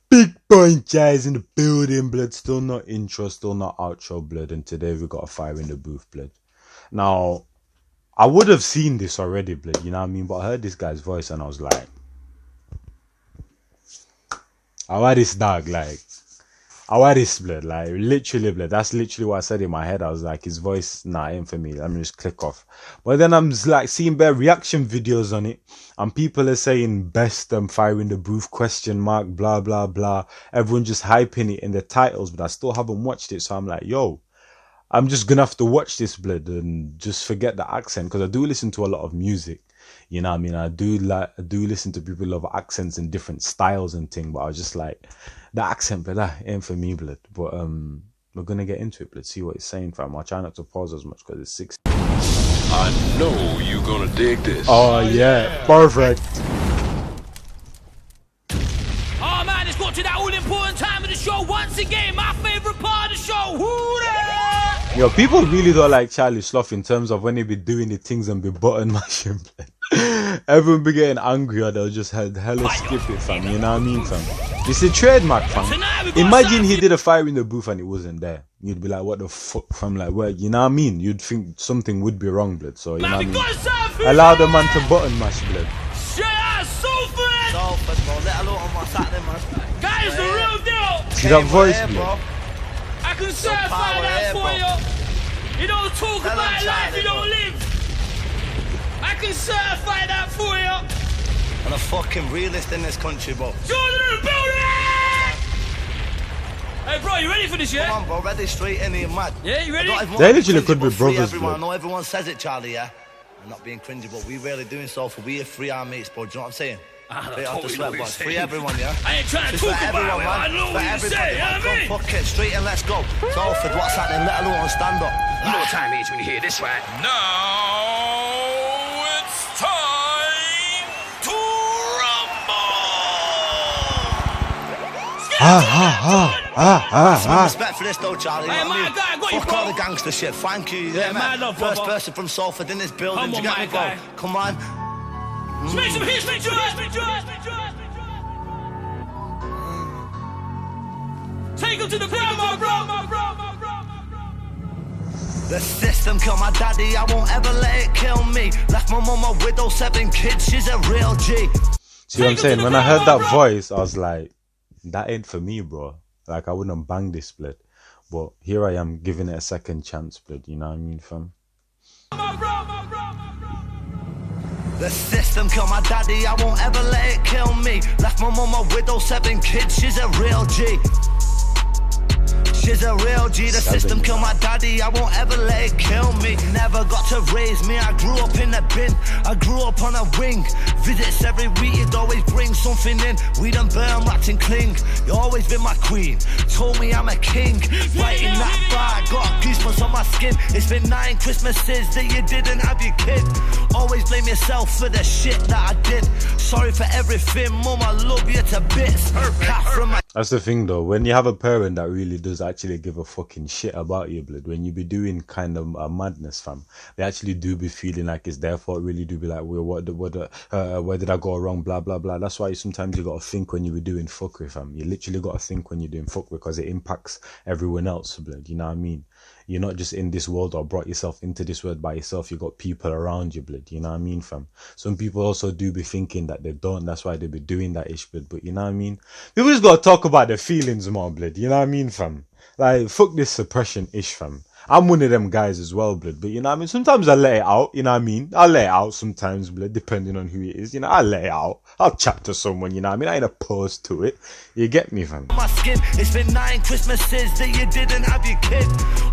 Big point, guys, in the building, blood. Still not intro, still not outro, blood. And today we got a fire in the booth, blood. Now, I would have seen this already, blood, you know what I mean? But I heard this guy's voice and I was like, I want this dog, like, I want this, blood, like, literally, blood. That's literally what I said in my head. I was like, his voice, nah, ain't for me. Let me just click off. But then I'm just like seeing bare reaction videos on it, and people are saying best fire in the booth, question mark, blah, blah, blah. Everyone just hyping it in the titles, but I still haven't watched it. So I'm like, yo, I'm just gonna have to watch this, blood, and just forget the accent, because I do listen to a lot of music. You know what I mean? I do listen to people who love accents and different styles and thing, but I was just like, the accent, but that ain't for me, blood. But we're gonna get into it, blood. See what it's saying, fam. I'll try not to pause as much because it's 6. I know you're gonna dig this. Oh yeah, perfect. Oh man, it's got to that all important time of the show once again. My favorite part of the show. Who there? Yo, people really don't like Charlie Sloth in terms of when he be doing the things and be button mashing. Everyone be getting angry or they'll just hella skip it, fam. You know what I mean, fam? It's a trademark, fam. Imagine he did a fire in the booth and it wasn't there. You'd be like, what the fuck, fam? Like, well, you know what I mean? You'd think something would be wrong, blood. So, you know what I mean? Allow the man to button mash, blood. Guys, the real deal. See that voice, blood? I can certify that for you. You don't talk about life, you don't live. I can certify that for you. I'm a fucking realist in this country, bro. Jordan in the building! Hey, bro, you ready for this, yeah? Come on, bro, ready straight in here, mad. Yeah, you ready? They literally could be brothers, everyone. bro. I know everyone says it, Charlie, yeah? I'm not being cringy, but we really doing so for we are free our mates, bro. Do you know what I'm saying? Straight off the sweat, boys. Free everyone, yeah? I ain't trying to talk about it, man. I know what you say, you know what I mean? Fuck it, straight and let's go. Salford, what's happening? Let alone stand up. You know what time it is when you hear this, right? Now it's time to rumble. Some respect for this though, Charlie. Hey, my guy, I got you, fuck bro. all the gangster shit. Thank you. Yeah, man, love, First brother. person from Salford in this building. Come Do on, you get my me, bro? guy. Come on. Make some history, Take him to the ground, bro. The system killed my daddy, I won't ever let it kill me. Left my mum a widow, 7 kids, she's a real G. See what I'm saying? When I heard that voice, I was like, that ain't for me, bro. Like, I wouldn't bang this, blood. But here I am giving it a second chance, blood. You know what I mean, fam? The system killed my daddy, I won't ever let it kill me. Left my mum a widow, 7 kids, she's a real G. She's a real G, the system killed my daddy, I won't ever let it kill me. Never got to raise me, I grew up in a bin, I grew up on a wing. Visits every week, you'd always bring something in. We done burn, wrapped and cling. You always been my queen, told me I'm a king. Writing that bar, got goosebumps on my skin. It's been 9 Christmases that you didn't have your kid. Always blame yourself for the shit that I did. Sorry for everything, mum, I love you to bits. That's the thing though, when you have a parent that really does actually give a fucking shit about you, blood, when you be doing kind of a madness, fam, they actually do be feeling like it's their fault, really do be like, well, where did I go wrong, blah, blah, blah. That's why sometimes you gotta think when you be doing fuckery, fam. You literally gotta think when you're doing fuck, because it impacts everyone else, blood, you know what I mean? You're not just in this world or brought yourself into this world by yourself. You got people around you, blood. You know what I mean, fam? Some people also do be thinking that they don't. That's why they be doing that ish, blood. But you know what I mean? People just gotta talk about their feelings more, blood. You know what I mean, fam? Like, fuck this suppression ish, fam. I'm one of them guys as well, blood. But you know what I mean? Sometimes I let it out, you know what I mean? I let it out sometimes, blood, depending on who it is. You know, I let it out. I'll chat to someone, you know what I mean? I ain't opposed to it. You get me, fam? My skin, it's been 9 Christmases that you didn't have your kid.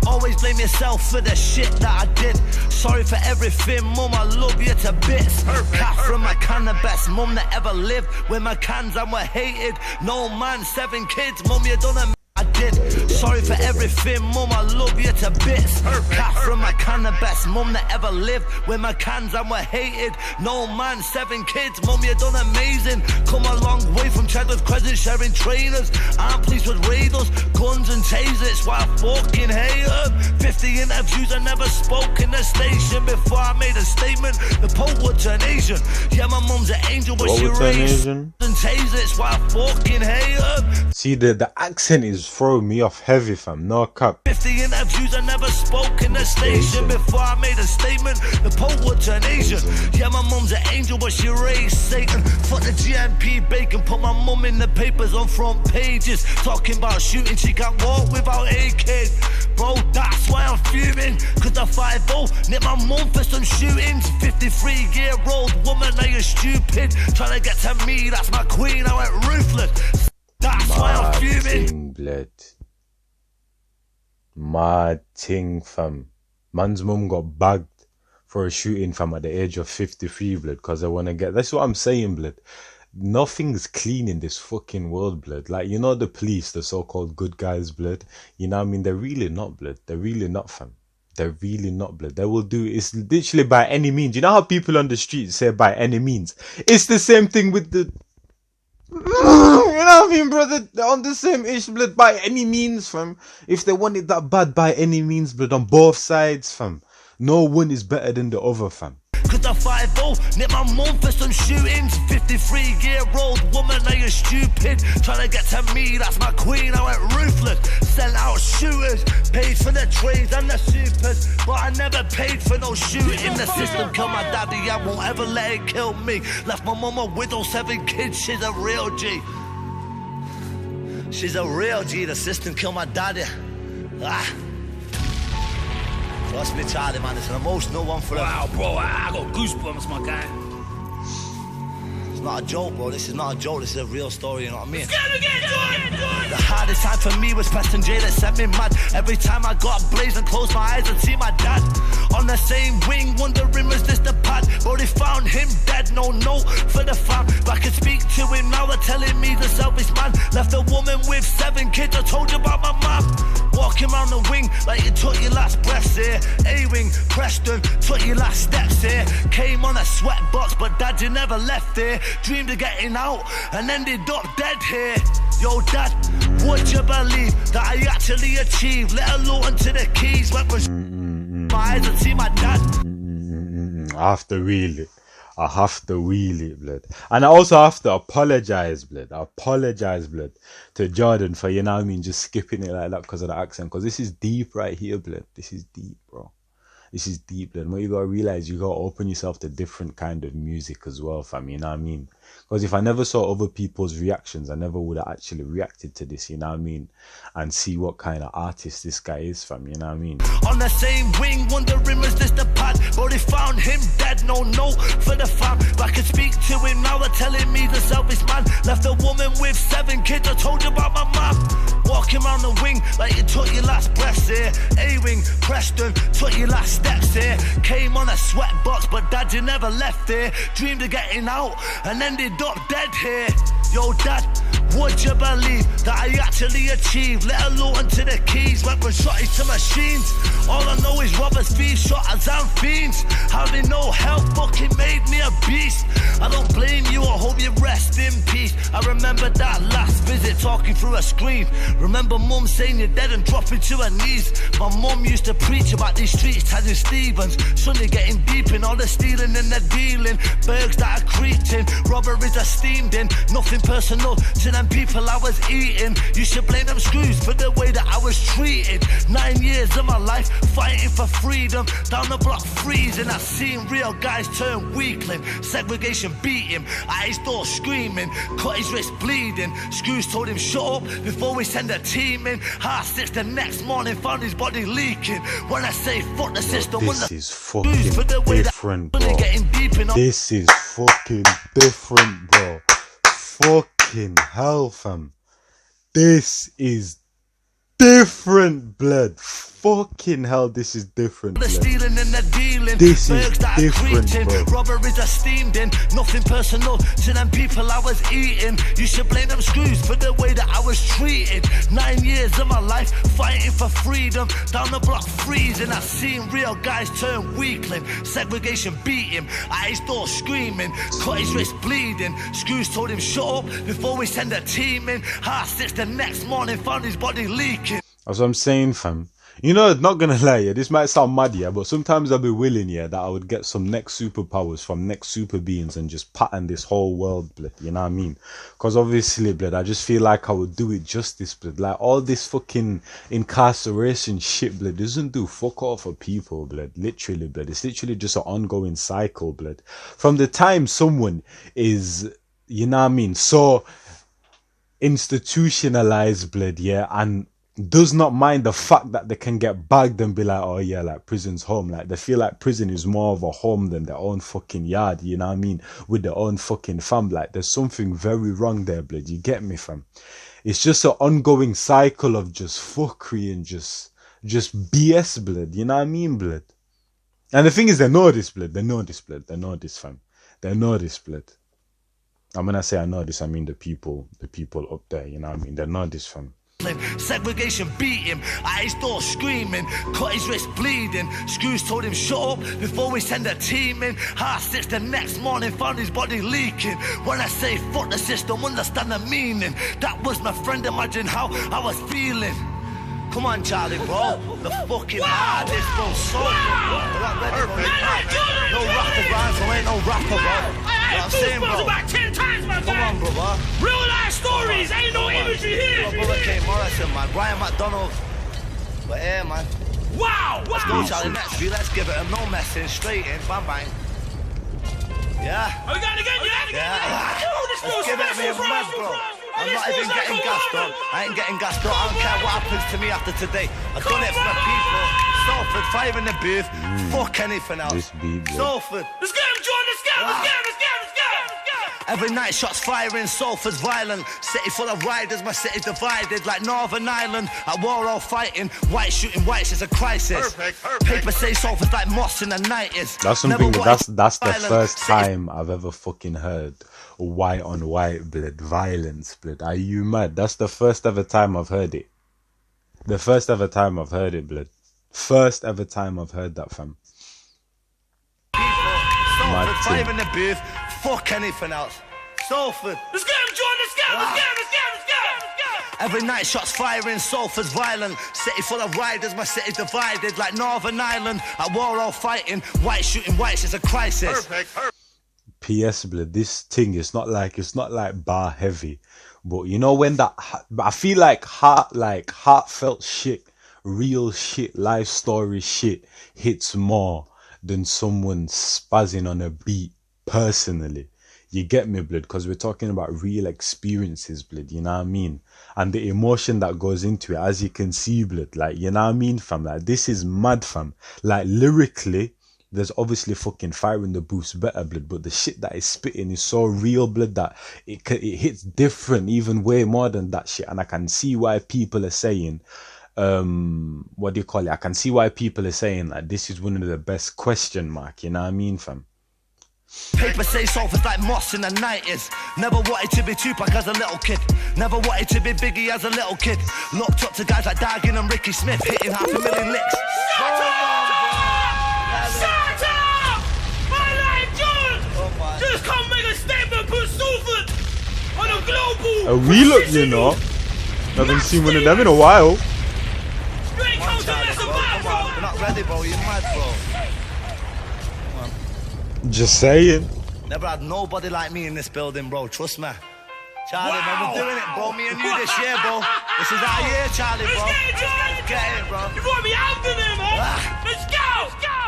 Always blame yourself for the shit that I did. Sorry for everything, mum, I love you to bits. Cat from my can, the best mum that ever lived. With my cans and were hated. No man, 7 kids, mum, you done a I did. shit. Sorry for everything, mum, I love you to bits. Catherine, my can, the best mum that ever lived. With my cans and were hated. No man, 7 kids, mum, you done amazing. Come a long way from Chadwick Crescent, sharing trainers. I'm pleased with raiders, guns and tasers. Why I fucking hate them. 50 interviews, I never spoke in the station before I made a statement. The Pope would turn Asian. Yeah, my mum's an angel, but she raised and tasers. Why I fucking hate them. See, the accent is throwing me off heavy, fam. No cap. 50 interviews, I never spoke in the station before I made a statement. The Pope would turn Asian. Yeah, my mum's an angel, but she raised Satan. Fuck the GMP bacon, put my mum in the papers on front pages. Talking about shooting, she can't walk without AK. Bro, that's why I'm fuming. Cause the 5-0 nicked my mum for some shootings. 53-year-old woman, now you're stupid. Trying to get to me, that's my queen, I went ruthless. That's why I'm fuming. Blood. Mad ting, fam. Man's mum got bagged for a shooting, fam, at the age of 53, blood, because they want to get... That's what I'm saying, blood. Nothing's clean in this fucking world, blood. Like, you know the police, the so-called good guys, blood. You know what I mean? They're really not, blood. They're really not, fam. They're really not, blood. They will do... It's literally by any means. You know how people on the street say by any means? It's the same thing with the... You know what I mean, brother? They're on the same ish, blood, by any means, fam. If they want it that bad, by any means, blood, on both sides, fam. No one is better than the other, fam. Cause the 5-0 nicked my mum for some shootings. 53-year-old woman, now you're stupid. Trying to get to me, that's my queen, I went ruthless. Sell out shooters, paid for the trades and the supers, but I never paid for no shooting. The system killed my daddy, I won't ever let it kill me. Left my mum a widow, 7 kids, she's a real G. She's a real G, the system killed my daddy. Trust me, Charlie, man, it's an emotional one for him. Wow, bro, I got goosebumps, my guy. It's not a joke, bro. This is not a joke. This is a real story, you know what I mean? The hardest time for me was Preston J that sent me mad. Every time I got blazed and closed my eyes and see my dad on the same wing, wondering was this the pad? But they found him dead, no note for the fam. But I could speak to him now, they're telling me the selfish man left a woman with 7 kids. I told you about my mom. Walking around the wing like you took your last breaths here. A-wing, Preston, took your last steps here. Came on a sweat box, but dad, you never left there. Dreamed of getting out and ended up dead here. Yo, dad, would you believe that I actually achieved? Let alone to the keys. Went from my eyes and see my dad. I have to wheel it, blood. And I also have to apologize, blood. To Jordan for, you know what I mean, just skipping it like that because of the accent. Because this is deep right here, blood. This is deep, bro. This is deep, blood. What you gotta realize, you gotta open yourself to different kind of music as well, fam. You know what I mean? Because if I never saw other people's reactions, I never would have actually reacted to this, you know what I mean? And see what kind of artist this guy is, fam, you know what I mean? On the same wing, wondering was this the pad? But they found him dead, no note for the fam. But I could speak to him now, they're telling me the selfish man left a woman with 7 kids. I told you about my mom. Walking around the wing like you took your last breaths here. A-wing, Preston, took your last steps here. Came on a sweat box, but dad, you never left there. Dreamed of getting out and ended up dead here. Yo, dad, would you believe that I actually achieved? Let alone to the keys, went from shotties to machines. All I know is robbers, thieves, shotters and fiends. Having no help fucking made me a beast. I don't blame you, I hope you rest in peace. I remember that last visit talking through a screen. Remember mum saying you're dead and dropping to her knees. My mum used to preach about these streets, Taddy Stevens. Sonny getting deep in all the stealing and the dealing. Bergs that are creating, robberies are steamed in. Nothing personal to them people I was eating. You should blame them screws for the way that I was treated. 9 years of my life fighting for freedom. Down the block freezing, I've seen real guys turn weakling. Segregation beat him, at his door screaming. Cut his wrist bleeding. Screws told him shut up before we send a team in. 6:30 the next morning, found his body leaking. When I say fuck the system, this is fucking different, bro. This is fucking different, bro. Fucking hell, fam. This is different, blood. Fucking hell, this is different, The blood. stealing and the dealing, This is burgs that different, are creating, bro. robberies are steamed in, nothing personal to them people I was eating. You should blame them screws for the way that I was treated. 9 years of my life fighting for freedom, down the block freezing. I've seen real guys turn weakling, segregation beat him, at his door screaming, cut his wrist bleeding. Screws told him shut up before we send a team in. R6 the next morning found his body leaking. That's what I'm saying, fam. You know, not gonna lie, yeah, this might sound mad, yeah, but sometimes I'll be willing, yeah, that I would get some next superpowers from next super beings and just pattern this whole world, blood, you know what I mean? Because obviously, blood, I just feel like I would do it justice, blood. Like, all this fucking incarceration shit, blood, doesn't do fuck all for people, blood. Literally, blood. It's literally just an ongoing cycle, blood. From the time someone is, you know what I mean, so institutionalized, blood, yeah, and does not mind the fact that they can get bagged and be like, oh yeah, like prison's home. Like, they feel like prison is more of a home than their own fucking yard, you know what I mean, with their own fucking fam. Like, there's something very wrong there, blood. You get me, fam? It's just an ongoing cycle of just fuckery and just BS, blood, you know what I mean, blood? And the thing is, they know this, blood. They know this, blood. They know this, fam. They know this, blood. And when I say I know this, I mean the people up there, you know what I mean? They know this, fam. Segregation beat him, at his door screaming, cut his wrist bleeding. Screws told him shut up before we send a team in. R6 the next morning found his body leaking. When I say fuck the system, understand the meaning. That was my friend, imagine how I was feeling. Come on, Charlie, bro. The fucking hardest, bro. So no rapper, bro. So ain't no rapper, bro. I had goosebumps about 10 times, my Come on, guy. brother. Real life stories, ain't no imagery here. Brother K. Morrison, man. Brian McDonald. But yeah, man. Wow, Let's go, wow. Charlie. Next view. Let's give it a no messing. Straight in. Bang, bang. Yeah. Oh, we got it again, Yeah. Oh, this Let's feels give it to me, special for man, us, bro. I'm This not feels even like getting a gassed war. up. I ain't getting gassed up. I don't care what happens to me after today. I've done it for the people. Salford, fire in the booth. Fuck anything else. This beat, blood. Salford. Let's get him, John. Let's get him. Let's get him. Let's get him. Let's get him. Let's get him. Every night shots firing, Salford's violent. City full of riders, my city's divided like Northern Ireland. At war all fighting, white shooting whites is a crisis. Perfect. Paper say Salford's like moss in the 90s. That's something, Never that's wanted the violent. first City's time I've ever fucking heard white on white, blood, violence, blood. Are you mad? That's the first ever time I've heard it. The first ever time I've heard it, blood. First ever time I've heard that, fam. Salford, Mad fire thing. in the booth. Fuck anything else. Salford. Let's get him, John. Let's get him. Let's get him. Let's get him. Let's get him. Let's get him. Every night shots firing, Salford's violent. City full of riders, my city's divided like Northern Ireland. At war all fighting, white shooting whites is a crisis. PS, blood, this thing is not like, it's not like bar heavy, but you know when that, I feel like heartfelt shit, real shit, life story shit hits more than someone spazzing on a beat personally. You get me, blood? Because we're talking about real experiences, blood, you know what I mean? And the emotion that goes into it, as you can see, blood, like, you know what I mean, fam? Like, this is mad, fam. Like, lyrically, there's obviously fucking fire in the booths better, blood, but the shit that is spitting is so real, blood, that it hits different, even way more than that shit. And I can see why people are saying, what do you call it? I can see why people are saying that this is one of the best, question mark, you know what I mean, fam? Paper say Salford's like moss in the 90s. Never wanted to be Tupac as a little kid. Never wanted to be Biggie as a little kid. Looked up to guys like Dagan and Ricky Smith, hitting 500,000 licks. Shut up! ManLykeNjies! Just come make a statement, put Salford on a global. We look, you know, haven't seen one of them in a while. You ain't come to mess about, bro. We're not ready, bro. You're mad, bro. Just saying. Never had nobody like me in this building, bro. Trust me. Charlie, man, we're doing it, bro. Me and you this year, bro. This is our year, Charlie, bro. Let's get it, bro. You got me out there, man. Let's go. Let's go.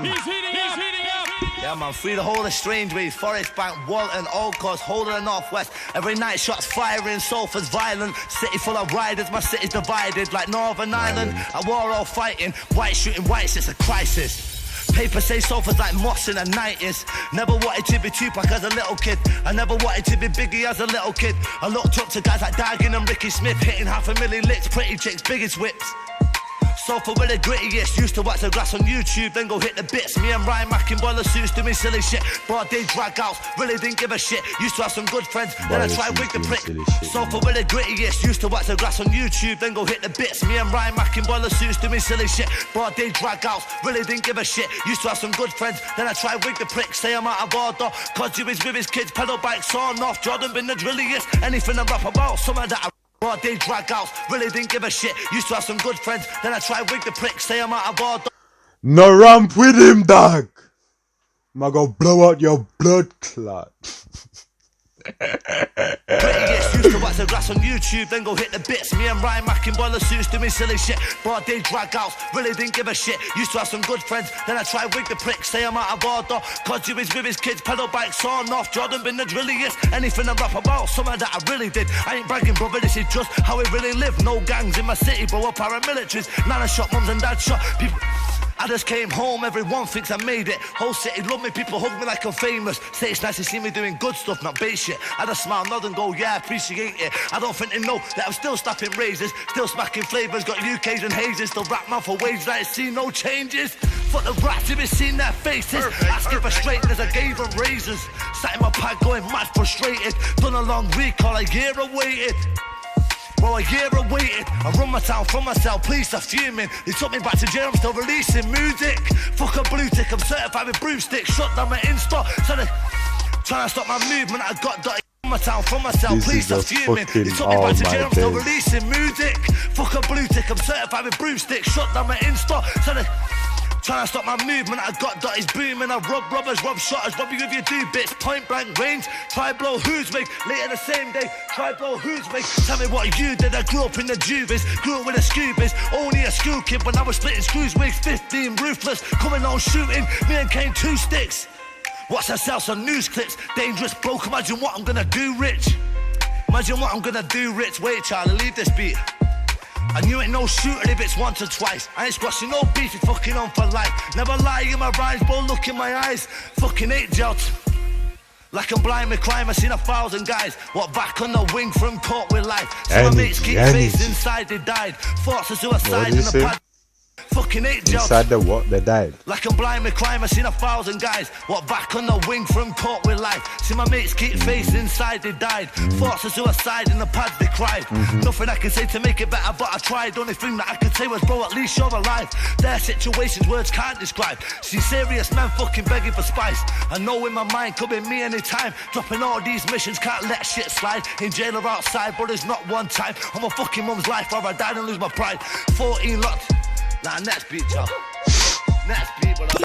He's heating up. Yeah, man, free the whole of Strangeways, Forest Bank, Walton, Old Coast, whole of the Northwest. Every night shots firing, Salford's violent. City full of riders, my city's divided like Northern Ireland. At war all fighting, white shooting whites, it's a crisis. Paper say sofas like moss in the 90s. Never wanted to be Tupac as a little kid. I never wanted to be Biggie as a little kid. I looked up to guys like Dagan and Ricky Smith, hitting 500,000 licks, pretty chicks, biggest whips. Sofa with the grittiest, used to watch the grass on YouTube, then go hit the bits. Me and Ryan Mack in boiler suits doing silly shit. But I did drag outs, really didn't give a shit. Used to have some good friends, then I tried wig the prick. Sofa with the grittiest, used to watch the grass on YouTube, then go hit the bits. Me and Ryan Mack in boiler suits doing silly shit. But I did drag outs, really didn't give a shit. Used to have some good friends, then I tried wig the prick. Say I'm out of order, cause you is with his kids, pedal bikes on off. Jordan been the drilliest, anything I rap about, some of that I did drag outs, really didn't give a shit. Used to have some good friends, then I tried wig the prick. Say I'm out of order. No ramp with him, dog. I'm gonna blow out your blood clot. Prettiest, used to watch the grass on YouTube, then go hit the bits. Me and Ryan Mack in boiler suits doing silly shit. But I did drag outs, really didn't give a shit. Used to have some good friends, then I tried wig the prick. Say I'm out of order, cause you is with his kids, pedal bikes on off. Jordan been the drilliest, anything I rap about, some of that I really did. I ain't bragging, brother, this is just how we really live. No gangs in my city, bro, we're paramilitaries. Nana shot, mums and dad shot people. I just came home, everyone thinks I made it. Whole city love me, people hug me like I'm famous. Say it's nice to see me doing good stuff, not base shit. I just smile, nod and go, yeah, appreciate it. I don't think they know that I'm still snapping razors, still smacking flavours, got UKs and hazes. Still rap man for wages, I ain't seen no changes. Fuck the rats, if you seen their faces. I skip a straight as I gave them razors. Sat in my pad going mad frustrated. Done a long week, all a year awaited. Bro, a year awaited. I run my town from myself, police are fuming. They took me back to jail, I'm still releasing music. Fuck a blue tick, I'm certified with broomstick. Shut down my Insta, trying to stop my movement. I got dotty my town from myself, police are fuming. They took me back to jail, I'm still releasing music. Fuck a blue tick, I'm certified with broomstick. Shut down my Insta, trying to stop my movement. I got dotties booming. I rob robbers, rob shotters, rob you if you do bits. Point blank range, try blow who's wig. Later the same day, try blow who's wig. Tell me what you did. I grew up in the juvies, grew up with the scoobies. Only a school kid when I was splitting screws wigs. 15 ruthless, coming on shooting. Me and Kane 2 sticks. Watch I sell some news clips. Dangerous bloke, imagine what I'm gonna do, Rich. Imagine what I'm gonna do, Rich. Wait, Charlie, leave this beat. And you ain't no shooter if it's once or twice. I ain't squashing no beef, you fucking on for life. Never lie in my rhymes, bro, look in my eyes. Fucking 8 jobs. Like I'm blind with crime, I seen 1,000 guys. What back on the wing from court with life. So my mates keep face inside, they died. Thoughts of suicide in the pad. Fucking 8 jobs. Inside the what? They died. Like I'm blind with crime, I seen 1,000 guys. What back on the wing from court with life. See my mates keep face inside, they died. Thoughts of suicide in the pads, they cried. Nothing I can say to make it better, but I tried. Only thing that I could say was, bro, at least you're alive. Their situations words can't describe. See serious men fucking begging for spice. I know in my mind could be me anytime. Dropping all these missions, can't let shit slide. In jail or outside, but it's not one time. On my fucking mum's life, or I died and lose my pride. 14 locked. Nah, next beat, y'all. Next beat, but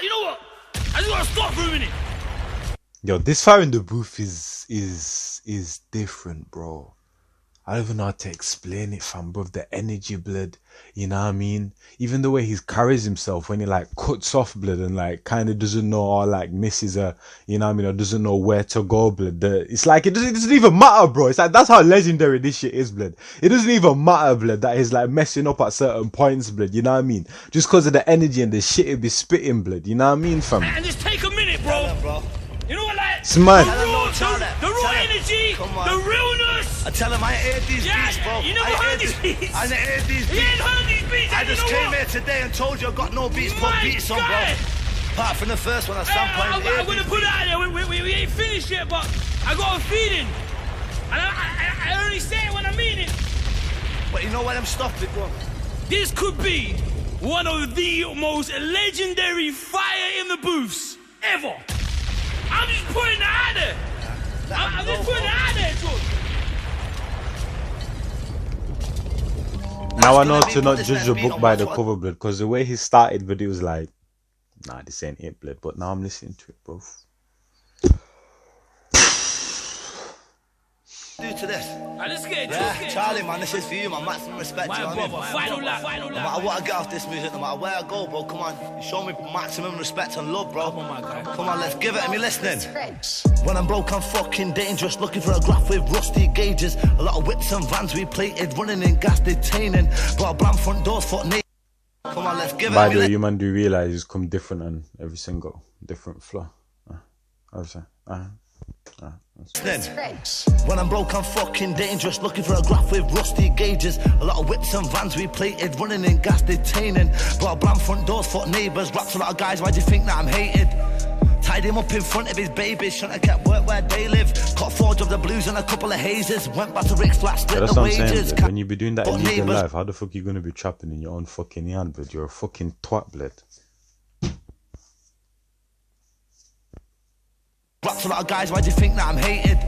you know what? I just want to stop for a minute. Yo, this fire in the booth is different, bro. I don't even know how to explain it, fam, bro. The energy, blood, you know what I mean? Even the way he carries himself when he like cuts off, blood, and like kind of doesn't know or like misses a, you know what I mean, or doesn't know where to go, blood. It's like it doesn't even matter, bro. It's like that's how legendary this shit is, blood. It doesn't even matter, blood, that he's like messing up at certain points, blood. You know what I mean? Just because of the energy and the shit he'll be spitting, blood. You know what I mean, fam? And just take a minute, bro. You know what, like it's mad. The raw energy, the realness. I tell him I ain't heard these beats, bro. You never heard these beats. I ain't heard these beats. You ain't heard these beats. I just came here today and told you I got no beats, put beats on, bro. Apart from the first one, at some point. I'm gonna put it out there. We ain't finished yet, but I got a feeling, and I only say it when I mean it. But you know what? I'm stopped it, bro. This could be one of the most legendary fire in the booths ever. I'm just putting it out there. I'm just putting it out there, George. Now I know to not judge a book by the cover, blood, because the way he started, but it was like, nah, this ain't it, blood. But now I'm listening to it, bro. do to this. Alright, let's get it. Yeah, Charlie, man, this is for you, man. Maximum respect to you. My brother, final lap. No matter what I get off this music, no matter where I go, bro, come on. You show me maximum respect and love, bro. Come on, my guy. Come on, let's give it. Are you listening? When I'm broke, I'm fucking dangerous. Looking for a graph with rusty gauges. A lot of whips and vans we plated, running in gas detaining. Got a bland front doors, foot naked. Come on, let's give it. By the way, you man do realize it's come different on every single different floor. When I'm broke, I'm fucking dangerous. Looking for a graph with rusty gauges. A lot of whips and vans we plated, running in gas detaining. Got a bland front doors, foot neighbours. Raps a lot of guys, why do you think that I'm hated? Tied him up in front of his babies, trying to get work where they live. Got 4 jobs of blues and a couple of hazes. Went back to Rick's flat, split That's the what I'm wages. saying, when you be doing that illegal life, how the fuck you gonna be trapping in your own fucking yard, blood? You're a fucking twat, blood. Raps a lot of guys, why do you think that I'm hated?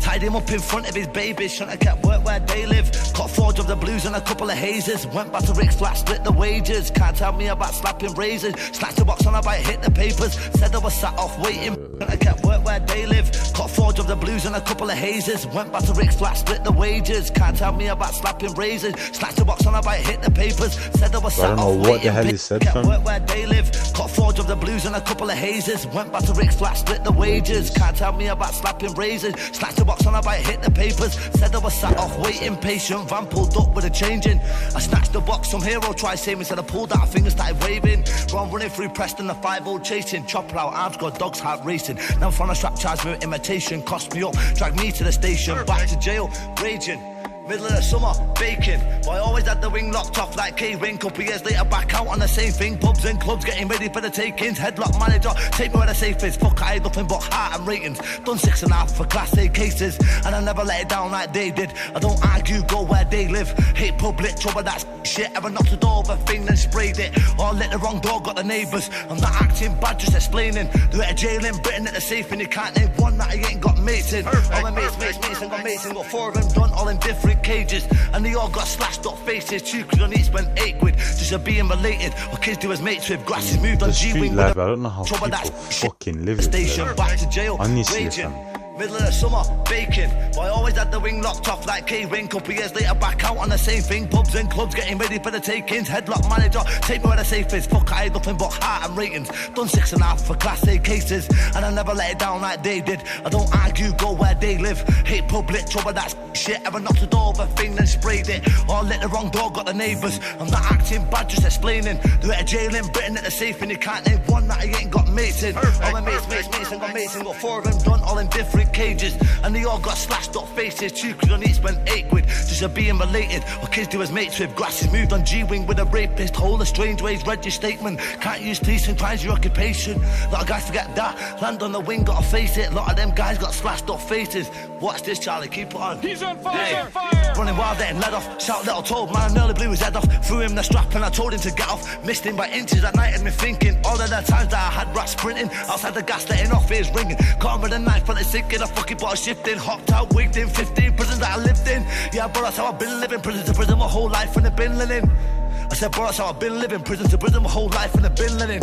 Tied him up in front of his babies, trying to get work where they live. Got 4 jobs of blues and a couple of hazes. Went back to Rick's flat, split the wages. Can't tell me about slapping razors. Snatched the box on a bite, hit the papers. Said I was sat off waiting, trying to get work where they live. Got 4 jobs of blues and a couple of hazes. Went back to Rick's flat, split the wages. Can't tell me about slapping razors. Snatched the box on a bite, hit the papers. Said I was sat off waiting, what the hell he said, get fam. work where they live. Got 4 jobs of blues and a couple of hazes. Went back to Rick's flat, split the wages. Can't tell me about slapping razors. Snatched the box on a bite, hit the papers. Said I was sat off waiting, patient. Van pulled up with a change in. I snatched the box, some hero tried saving me. Said I pulled out a finger, started waving. Bro, I'm running through Preston, the 5-0 chasing. Chopper out, arms got dogs heart racing. Now I'm from a strap, charge me with imitation. Cost me up, dragged me to the station. Back to jail, raging. Middle of the summer, baking. Boy, always had the wing locked off like K-Ring. Couple years later, back out on the same thing. Pubs and clubs getting ready for the takings. Headlock manager, take me where the safe is. Fuck, I had nothing but heart and ratings. Done 6.5 for class A cases, and I never let it down like they did. I don't argue, go where they live. Hate public trouble, that's shit. Ever knocked the door of a thing, then sprayed it. Or lit the wrong door, got the neighbours. I'm not acting bad, just explaining. They're at a jail in Britain at the safe, and you can't name one that I ain't got mates in. All my mates and got mates in. Got 4 of them done, all in different cages, and they all got slashed up faces. 2 quid on each spent 8 quid just for being related. What kids do as mates with. Grasses moved on G-Wing with I don't know how people fucking live it. Station back to jail, Honestly, raging. fam. Middle of the summer, baking. Boy, always had the wing locked off like K-Ring. Couple years later, back out on the same thing. Pubs and clubs getting ready for the takings. Headlock manager, take me where the safe is. Fuck, I had nothing but heart and ratings. Done 6.5 for class A cases, and I never let it down like they did. I don't argue, go where they live. Hate public trouble, that's shit. Ever knocked the door of a thing, then sprayed it. Or lit the wrong door, got the neighbours. I'm not acting bad, just explaining. They're at a jail in Britain at the safe, and you can't name one that I ain't got mates in. All my mates and got mates in. Got 4 of them done, all in different cages, and they all got slashed up faces. 2 quid on each spent 8 quid just for being related. What kids do as mates with. Grasses moved on G-Wing with a rapist. Whole of strange ways, read your statement. Can't use decent crimes, your occupation. A lot of guys forget that. Land on the wing, gotta face it. A lot of them guys got slashed up faces. Watch this, Charlie, keep it on. He's on fire, he's on fire. Running wild, getting led off. Shout little told man, I nearly blew his head off. Threw him the strap and I told him to get off. Missed him by inches that night, had me thinking. All of the times that I had rats sprinting outside the gas, letting off his ringing. Caught him with a knife, felt it sinking. I fucking bought a shifting. Hopped out, wigged in 15 prisons that I lived in. Yeah, bro, that's how I've been living. Prison to prison my whole life in the bin linen. I said, bro, that's how I've been living. Prison to prison my whole life in the bin linen.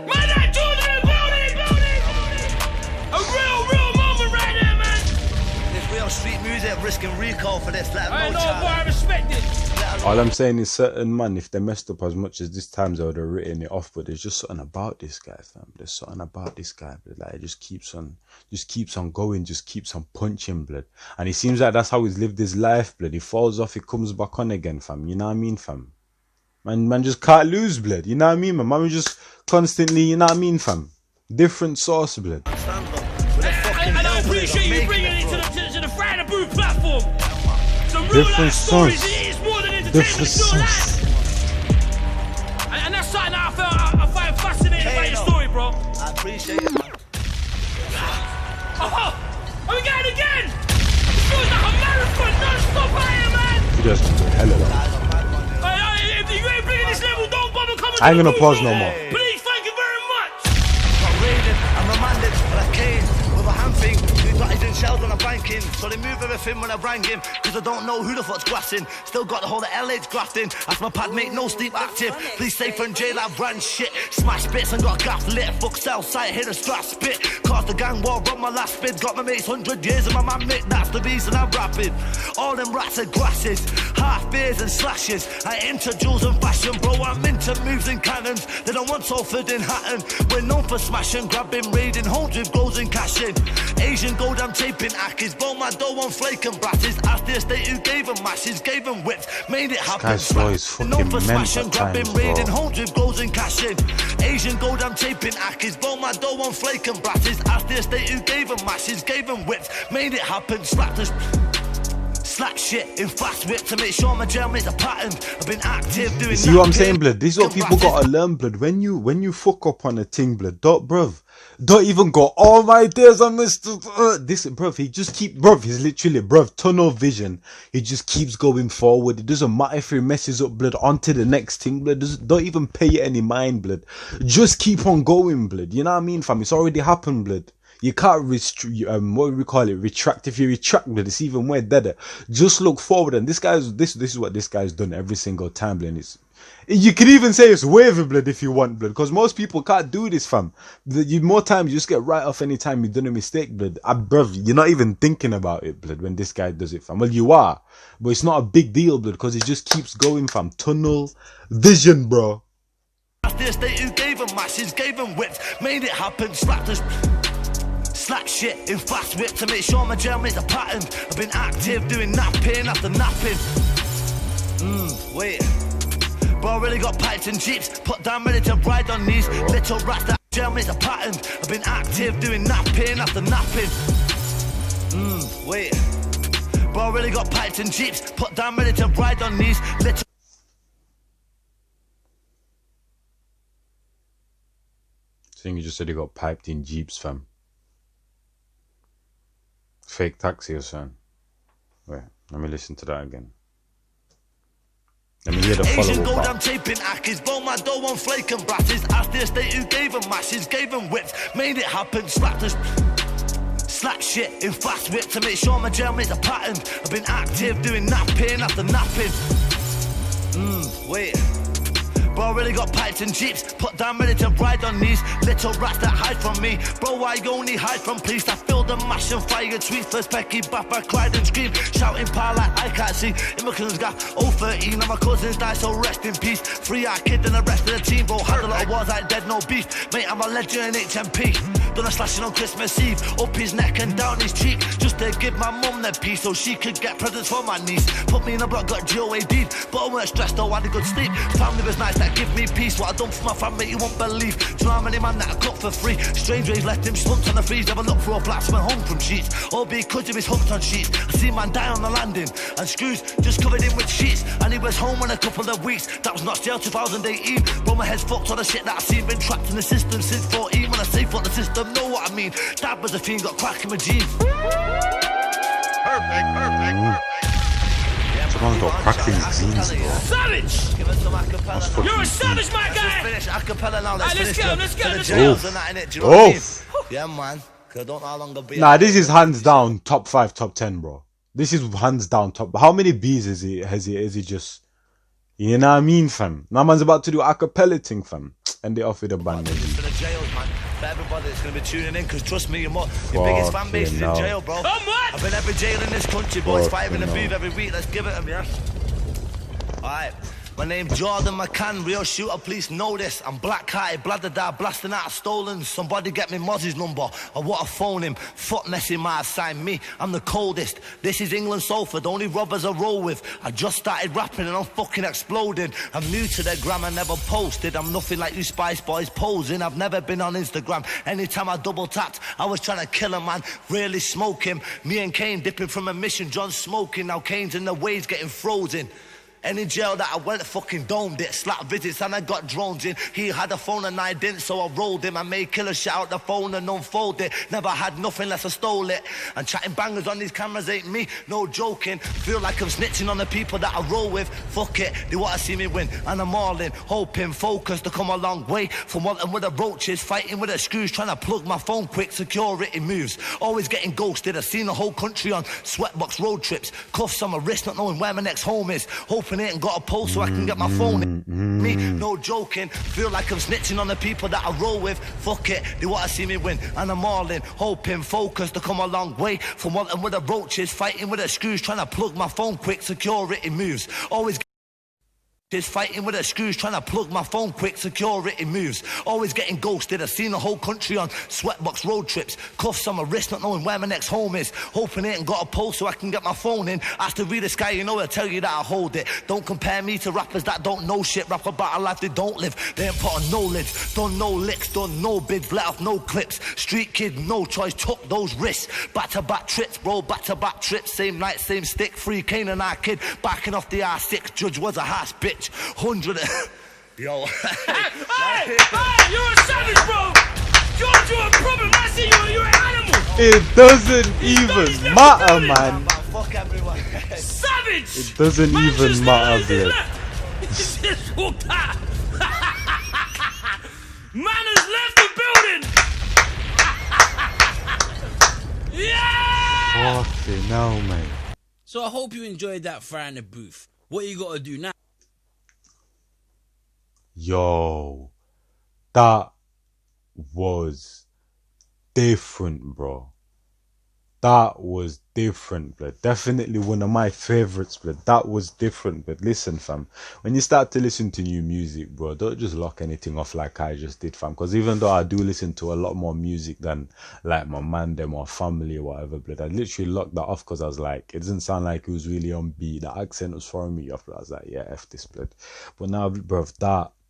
Man, that Jordan in the building. A real moment right there, man. This real street music, risking recall for this. Let I them know, know, boy, I respect it. All I'm saying is, certain man, if they messed up as much as this times, I would have written it off. But there's just something about this guy, fam. There's something about this guy, blood. Like, it just keeps on going, just keeps on punching, blood. And it seems like that's how he's lived his life, blood. He falls off, he comes back on again, fam. You know what I mean, fam? Man just can't lose, blood. You know what I mean, man? Man just constantly, you know what I mean, fam? Different source, blood. And I appreciate you bringing it to the Friday Booth platform. Some real Different life stories. source. It is more than entertainment. Different It's real source. life. And that's something that I find fascinating about your story, bro. I appreciate it, man. Oh, we got it again. It feels like a marathon non-stop out here, man. He just hell of that. If you ain't bringing this level, don't bother coming. I ain't gonna pause no more. Please, thank you very much. Got raided, I'm remanded, but I came with a hand thing. 2 bodies in shells on a bank. ranking. So they move everything when I rang him, cause I don't know who the fuck's grassing. Still got the whole of LH grafting. Ask my pad mate, no sleep active. Please safe from jail, I ran shit. Smash bits and got gaff lit. Fuck cell site, hit a strap spit. Cause the gang war on my last bid. Got my mates 100 years and my man Mick, that's the reason I'm rapping. All them rats are grasses, half beers and slashes. I into jewels and fashion, bro, I'm into moves and cannons. They don't want Salford in Hatton. We're known for smashing, grabbing, raiding homes with goals and cashing. Asian gold, I'm taping ackies. Blow my dough on flake and brasses. Ask the estate who gave them mashes, gave them whips, made it happen. This guy's is fucking known for mental smashing, at grabbing, times, raiding bro. homes with goals and cashing. Asian gold, I'm taping ackies. Blow my dough on flake and brasses. Ask the estate who gave them mashes, gave them whips, made it happen. Slapped us. Slap shit in fast whip to make sure my jail makes a pattern. I've been active doing. You see what I'm saying, blood? This is what people gotta learn, blood. When you fuck up on a thing, blood, don't even go, oh my days, I missed this, bruv. He just he's literally, tunnel vision. He just keeps going forward. It doesn't matter if he messes up, blood, onto the next thing, blood. Don't even pay it any mind, blood. Just keep on going, blood. You know what I mean, fam? It's already happened, blood. You can't what do we call it? Retract. If you retract, blood, it's even way deader. Just look forward, and this is what this guy's done every single time, blood. You can even say it's wavy, blood, if you want, blood, because most people can't do this, fam. More times you just get right off any time you done a mistake, blood. Bruv, you're not even thinking about it, blood, when this guy does it, fam. Well, you are, but it's not a big deal, blood, because it just keeps going, fam. Tunnel vision, bro. The estate who gave them mashes, gave them whips, made it happen. Slapped us. Slap shit in fast whip to make sure my jail makes a pattern. I've been active doing napping after napping. Wait. Bro, really got pipes and jeeps. Put down ready to ride on these little rats that jail makes a pattern. I've been active doing napping after napping. Wait. Bro, really got pipes and jeeps. Put down ready to ride on these little. I think you just said he got piped in jeeps, fam. Fake taxi or something. Wait, let me listen to that again. Let me hear the Asian gold, follow-up. I'm taping ackies. Blow my dough on flake and brasses. Ask the estate who gave them mashes, gave them whips, made it happen. Slapped us. Slap shit in fast whip to make sure my jail makes a pattern. I've been active doing napping after napping. Wait. Bro, really got pipes and jeeps. Put down ready to ride on these little rats that hide from me. Bro, I only hide from police. I feel the mash and fire tweets. First Becky, Bap, I cried and screamed. Shouting power like I can't see. In my cousin's got 013 and my cousins died, so rest in peace. 3-eyed kid and the rest of the team, bro. Had a lot of wars like dead, no beef. Mate, I'm a legend in HMP. Done a slashing on Christmas Eve. Up his neck and down his cheek. Just to give my mum the peace so she could get presents for my niece. Put me in a block, got GOAD. But I weren't stressed, though, I had a good sleep. Family was nice, that give me peace. What I done for my family, you won't believe. Do you know how many man that I cooked for free? Strange ways left him slumped on the freeze. Never looked for a blacksman home from sheets. All because of his hooked on sheets. I see man die on the landing. And screws just covered him with sheets. And he was home in a couple of weeks. That was not jail 2018. Bro, my head's fucked on the shit that I've seen. Been trapped in the system since 14. When I say fuck the system, know what I mean. Dad was a fiend, got crack in my jeans. Perfect. Someone's got crack in his jeans, bro. Savage! Give us some acapella. You're a savage, my guy! Finish acapella now. Let's go. Yeah, man. I don't know how long I'll be. Nah, this is hands down top 5, top 10, bro. This is hands down top. How many B's is he? Is he just? You know what I mean, fam? Now man's about to do acapella thing, fam, and they offered a band. For the jails, man. For everybody that's gonna be tuning in, because trust me, your biggest fan base is in jail, bro. I've been every jail in this country, boys. 5 in the booth every week. Let's give it them, yeah. All right. My name's Jordan McCann, real shooter, please know this. I'm black-hearted, bladder blasting out stolen. Somebody get me Mozzie's number, I want to phone him. Fuck Messi might have signed me, I'm the coldest. This is England Salford, only robbers I roll with. I just started rapping and I'm fucking exploding. I'm new to the gram, I never posted. I'm nothing like you Spice Boys posing. I've never been on Instagram. Anytime I double tapped, I was trying to kill a man, really smoke him. Me and Kane dipping from a mission, John smoking. Now Kane's in the waves getting frozen. Any jail that I went, fucking domed it. Slap visits and I got drones in. He had a phone and I didn't, so I rolled him. I made killers shout out the phone and unfold it. Never had nothing unless I stole it. And chatting bangers on these cameras ain't me, no joking. Feel like I'm snitching on the people that I roll with. Fuck it, they wanna see me win. And I'm all in, hoping, focused to come a long way. From walking with the roaches, fighting with the screws, trying to plug my phone quick, security moves. Always getting ghosted, I've seen the whole country on sweatbox road trips. Cuffs on my wrist, not knowing where my next home is. Hoping it ain't got a pulse so I can get my phone in. Me, no joking. Feel like I'm snitching on the people that I roll with. Fuck it, they wanna see me win. And I'm all in, hoping, focused to come a long way. From walking with the roaches, fighting with the screws, trying to plug my phone quick, security moves. Always is fighting with the screws, trying to plug my phone quick, security moves. Always getting ghosted, I've seen the whole country on sweatbox road trips. Cuffs on my wrist, not knowing where my next home is. Hoping it ain't got a pulse so I can get my phone in. Ask to read the sky, you know I'll tell you that I hold it. Don't compare me to rappers that don't know shit. Rap about a life they don't live. They ain't put on no lids, done no licks, done no bids, let off no clips. Street kid, no choice, took those risks. Back-to-back trips, bro, back-to-back trips. Same night, same stick, free cane and our kid. Backing off the R6, judge was a house bitch. 100. Yo. Hey, you're a savage, bro. You're a problem. I see you're an animal. It doesn't even matter, man. Fuck everyone. Savage. It doesn't Man even just matter, left, he's blood. left. He's just walked out. Man has left the building. Yeah. Fucking hell, man. So I hope you enjoyed that fire in the booth. What you gotta do now? Yo, that was different, bro. That was different, blood. Definitely one of my favorites, blood. That was different, but listen, fam. When you start to listen to new music, bro, don't just lock anything off like I just did, fam. Because even though I do listen to a lot more music than like my man, them, or family or whatever, blood, I literally locked that off because I was like, it doesn't sound like it was really on beat. The accent was throwing me off. But I was like, yeah, F this, blood. But now, bro,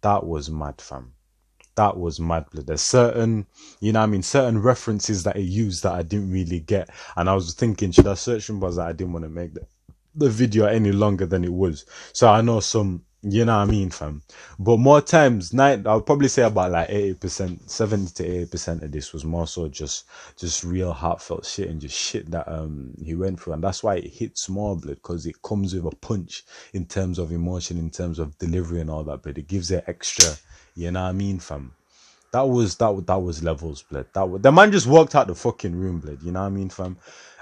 that was mad, fam. That was mad, blood. There's certain, you know what I mean, certain references that he used that I didn't really get. And I was thinking, should I search them? But I didn't want to make the video any longer than it was. So I know some, you know what I mean, fam. But more times, I'll probably say about like 80%, 70 to 80% of this was more so just real heartfelt shit and just shit that he went through. And that's why it hits more, blood, because it comes with a punch in terms of emotion, in terms of delivery and all that, but it gives it extra. You know what I mean, fam? That was levels, blood. The man just walked out the fucking room, blood. You know what I mean, fam?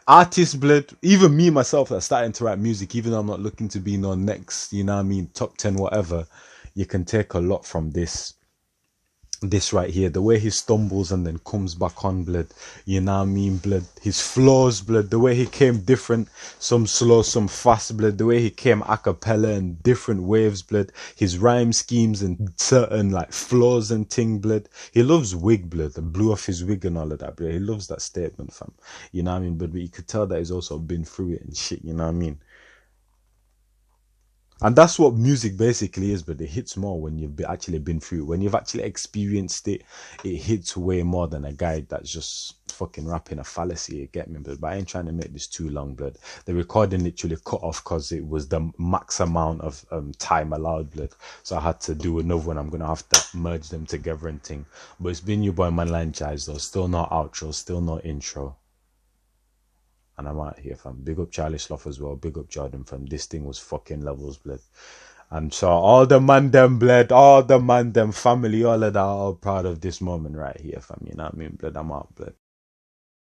Artist, blood. Even me myself that's starting to write music, even though I'm not looking to be no next, you know what I mean, top 10 whatever. You can take a lot from this right here. The way he stumbles and then comes back on, blood. You know what I mean, blood. His flows, blood. The way he came different, some slow, some fast, blood. The way he came a cappella and different waves, blood. His rhyme schemes and certain like flows and ting, blood. He loves wig, blood, and blew off his wig and all of that, blood. He loves that statement, fam. You know what I mean? But you could tell that he's also been through it and shit, you know what I mean? And that's what music basically is, but it hits more when you've actually been through it. When you've actually experienced it, it hits way more than a guy that's just fucking rapping a fallacy, you get me? But I ain't trying to make this too long, blood. The recording literally cut off because it was the max amount of time allowed, blood. So I had to do another one. I'm going to have to merge them together and thing. But it's been your boy ManLykeNjies though. Still no outro, still no intro. And I'm out here, fam. Big up Charlie Slough as well. Big up Jordan, fam. This thing was fucking levels, blood. And so all the man them, blood, all the man them, family, all of that, all proud of this moment right here, fam. You know what I mean, blood? I'm out, blood.